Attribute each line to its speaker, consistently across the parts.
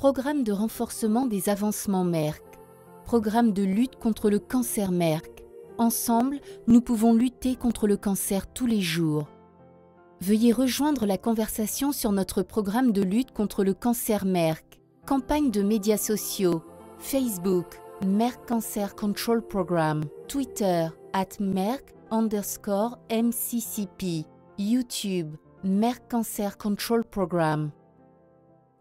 Speaker 1: Programme de renforcement des avancements Merck. Programme de lutte contre le cancer Merck. Ensemble, nous pouvons lutter contre le cancer tous les jours. Veuillez rejoindre la conversation sur notre programme de lutte contre le cancer Merck. Campagne de médias sociaux, Facebook, Merck Cancer Control Program, Twitter, @Merck_MCCP, YouTube, Merck Cancer Control Program.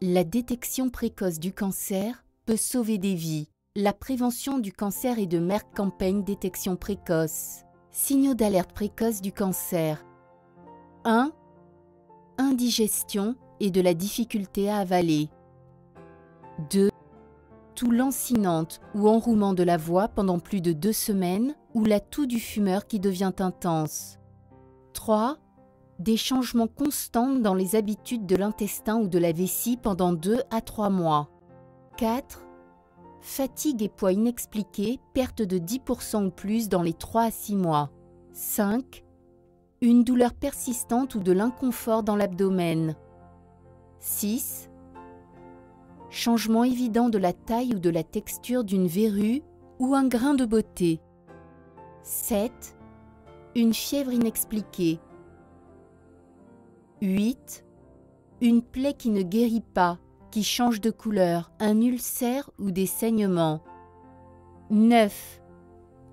Speaker 1: La détection précoce du cancer peut sauver des vies. La prévention du cancer et de Merck Campagne Détection précoce. Signaux d'alerte précoce du cancer. 1. Indigestion et de la difficulté à avaler. 2. Toux lancinante ou enrouement de la voix pendant plus de 2 semaines ou la toux du fumeur qui devient intense. 3. Des changements constants dans les habitudes de l'intestin ou de la vessie pendant 2 à 3 mois. 4. Fatigue et poids inexpliqués, perte de 10% ou plus dans les 3 à 6 mois. 5. Une douleur persistante ou de l'inconfort dans l'abdomen. 6. Changement évident de la taille ou de la texture d'une verrue ou un grain de beauté. 7. Une fièvre inexpliquée. 8. Une plaie qui ne guérit pas, qui change de couleur, un ulcère ou des saignements. 9.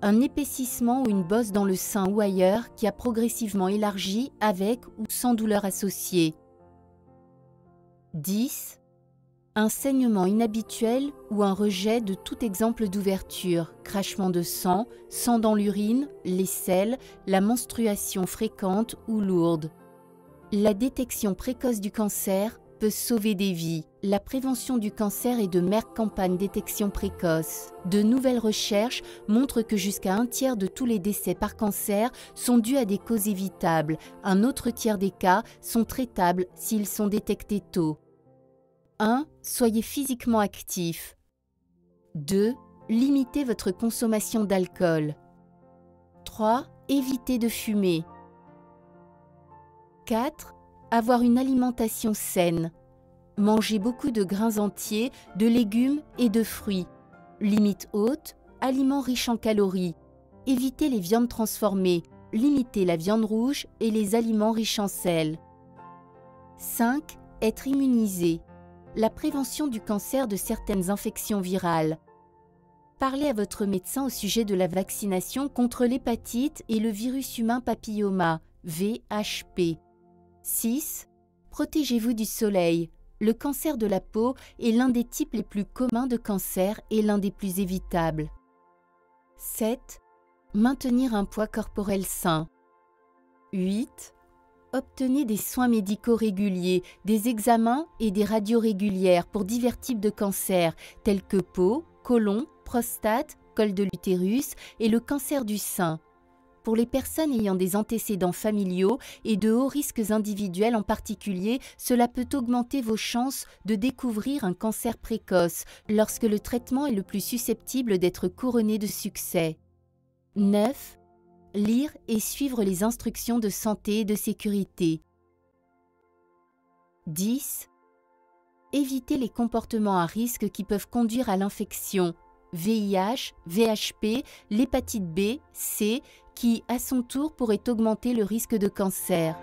Speaker 1: Un épaississement ou une bosse dans le sein ou ailleurs qui a progressivement élargi avec ou sans douleur associée. 10. Un saignement inhabituel ou un rejet de tout exemple d'ouverture, crachement de sang, sang dans l'urine, les selles, la menstruation fréquente ou lourde. La détection précoce du cancer peut sauver des vies. La prévention du cancer et de Merck Campagne Détection précoce. De nouvelles recherches montrent que jusqu'à 1/3 de tous les décès par cancer sont dus à des causes évitables. Un autre tiers des cas sont traitables s'ils sont détectés tôt. 1. Soyez physiquement actif. 2. Limitez votre consommation d'alcool. 3. Évitez de fumer. 4. Avoir une alimentation saine. Mangez beaucoup de grains entiers, de légumes et de fruits. Limite haute, aliments riches en calories. Évitez les viandes transformées. Limitez la viande rouge et les aliments riches en sel. 5. Être immunisé. La prévention du cancer de certaines infections virales. Parlez à votre médecin au sujet de la vaccination contre l'hépatite et le virus humain papilloma, VHP. 6. Protégez-vous du soleil. Le cancer de la peau est l'un des types les plus communs de cancer et l'un des plus évitables. 7. Maintenir un poids corporel sain. 8. Obtenez des soins médicaux réguliers, des examens et des radios régulières pour divers types de cancers tels que peau, côlon, prostate, col de l'utérus et le cancer du sein. Pour les personnes ayant des antécédents familiaux et de hauts risques individuels en particulier, cela peut augmenter vos chances de découvrir un cancer précoce lorsque le traitement est le plus susceptible d'être couronné de succès. 9. Lire et suivre les instructions de santé et de sécurité. 10. Éviter les comportements à risque qui peuvent conduire à l'infection, VIH, VHP, l'hépatite B, C, qui, à son tour, pourrait augmenter le risque de cancer.